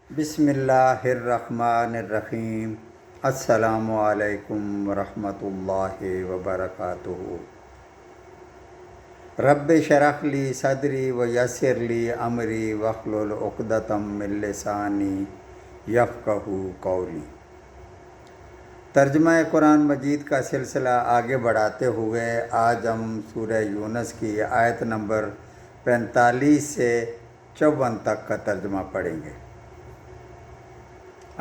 بسم اللہ الرحمن الرحیم۔ السلام علیکم ورحمۃ اللہ وبرکاتہ۔ رب شرح لی صدری ویسر لی امری واحلل عقدۃ من لسانی یفقہوا قولی۔ ترجمہ قرآن مجید کا سلسلہ آگے بڑھاتے ہوئے آج ہم سورہ یونس کی آیت نمبر 45 سے 54 تک کا ترجمہ پڑھیں گے۔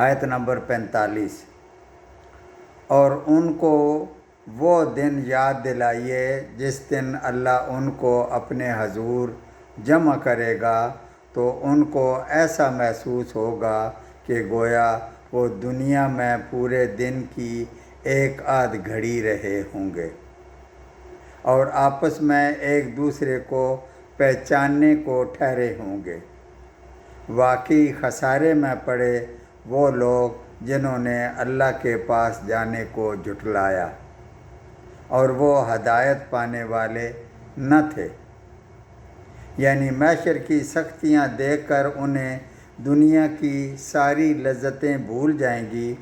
آیت نمبر 45۔ اور ان کو وہ دن یاد دلائیے جس دن اللہ ان کو اپنے حضور جمع کرے گا تو ان کو ایسا محسوس ہوگا کہ گویا وہ دنیا میں پورے دن کی ایک آدھ گھڑی رہے ہوں گے، اور آپس میں ایک دوسرے کو پہچاننے کو ٹھہرے ہوں گے۔ واقعی خسارے میں پڑے وہ لوگ جنہوں نے اللہ کے پاس جانے کو جھٹلایا اور وہ ہدایت پانے والے نہ تھے۔ یعنی محشر کی سختیاں دیکھ کر انہیں دنیا کی ساری لذتیں بھول جائیں گی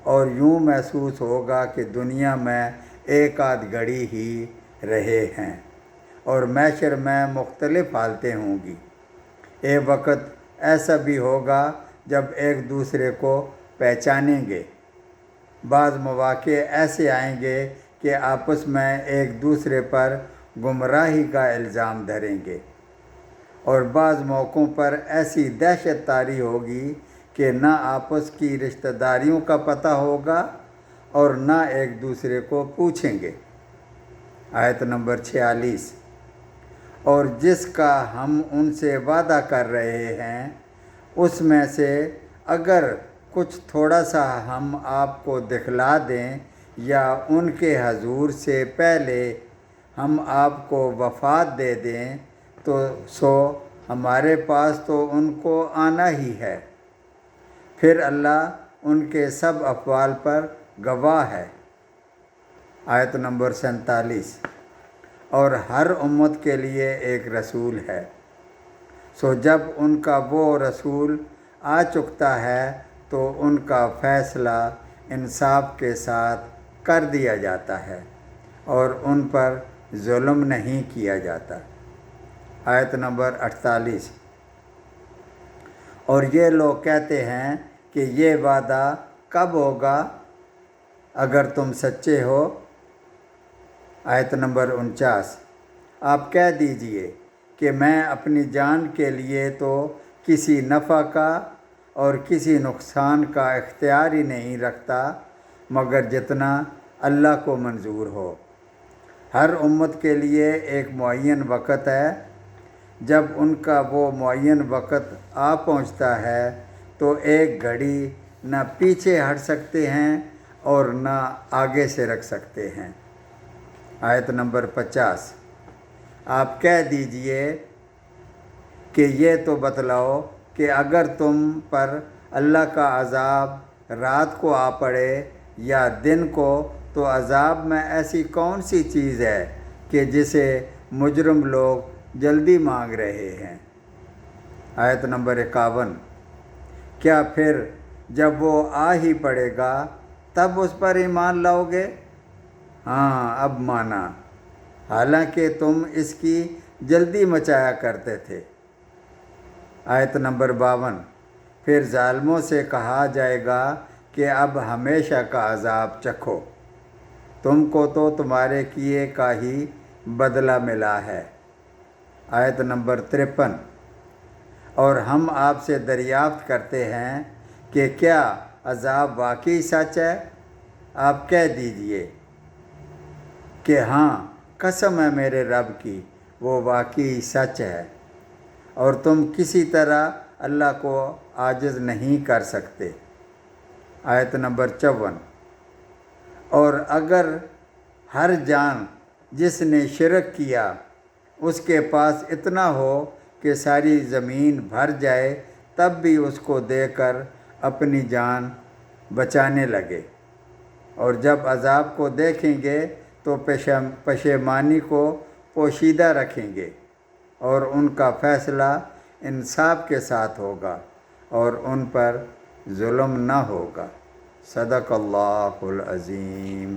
اور یوں محسوس ہوگا کہ دنیا میں ایک آدھ گھڑی ہی رہے ہیں، اور محشر میں مختلف حالتیں ہوں گی۔ ایک وقت ایسا بھی ہوگا جب ایک دوسرے کو پہچانیں گے۔ بعض مواقع ایسے آئیں گے کہ آپس میں ایک دوسرے پر گمراہی کا الزام دھریں گے، اور بعض موقعوں پر ایسی دہشت طاری ہوگی کہ نہ آپس کی رشتہ داریوں کا پتہ ہوگا اور نہ ایک دوسرے کو پوچھیں گے۔ آیت نمبر 46۔ اور جس کا ہم ان سے وعدہ کر رہے ہیں اس میں سے اگر کچھ تھوڑا سا ہم آپ کو دکھلا دیں یا ان کے حضور سے پہلے ہم آپ کو وفات دے دیں تو سو ہمارے پاس تو ان کو آنا ہی ہے، پھر اللہ ان کے سب اقوال پر گواہ ہے۔ آیت نمبر 47۔ اور ہر امت کے لیے ایک رسول ہے، سو جب ان کا وہ رسول آ چکتا ہے تو ان کا فیصلہ انصاف کے ساتھ کر دیا جاتا ہے اور ان پر ظلم نہیں کیا جاتا۔ آیت نمبر 48۔ اور یہ لوگ کہتے ہیں کہ یہ وعدہ کب ہوگا اگر تم سچے ہو۔ آیت نمبر 49۔ آپ کہہ دیجئے کہ میں اپنی جان کے لیے تو کسی نفع کا اور کسی نقصان کا اختیار ہی نہیں رکھتا مگر جتنا اللہ کو منظور ہو۔ ہر امت کے لیے ایک معین وقت ہے، جب ان کا وہ معین وقت آ پہنچتا ہے تو ایک گھڑی نہ پیچھے ہٹ سکتے ہیں اور نہ آگے سے رکھ سکتے ہیں۔ آیت نمبر 50۔ آپ کہہ دیجئے کہ یہ تو بتلاؤ کہ اگر تم پر اللہ کا عذاب رات کو آ پڑے یا دن کو تو عذاب میں ایسی کون سی چیز ہے کہ جسے مجرم لوگ جلدی مانگ رہے ہیں۔ آیت نمبر 51۔ کیا پھر جب وہ آ ہی پڑے گا تب اس پر ایمان لاؤ گے؟ ہاں اب مانا، حالانکہ تم اس کی جلدی مچایا کرتے تھے۔ آیت نمبر 52۔ پھر ظالموں سے کہا جائے گا کہ اب ہمیشہ کا عذاب چکھو، تم کو تو تمہارے کیے کا ہی بدلہ ملا ہے۔ آیت نمبر 53۔ اور ہم آپ سے دریافت کرتے ہیں کہ کیا عذاب واقعی سچ ہے؟ آپ کہہ دیجئے کہ ہاں، قسم ہے میرے رب کی، وہ واقعی سچ ہے، اور تم کسی طرح اللہ کو عاجز نہیں کر سکتے۔ آیت نمبر 54۔ اور اگر ہر جان جس نے شرک کیا اس کے پاس اتنا ہو کہ ساری زمین بھر جائے تب بھی اس کو دے کر اپنی جان بچانے لگے، اور جب عذاب کو دیکھیں گے تو پشیمانی کو پوشیدہ رکھیں گے، اور ان کا فیصلہ انصاف کے ساتھ ہوگا، اور ان پر ظلم نہ ہوگا۔ صدق اللہ العظیم۔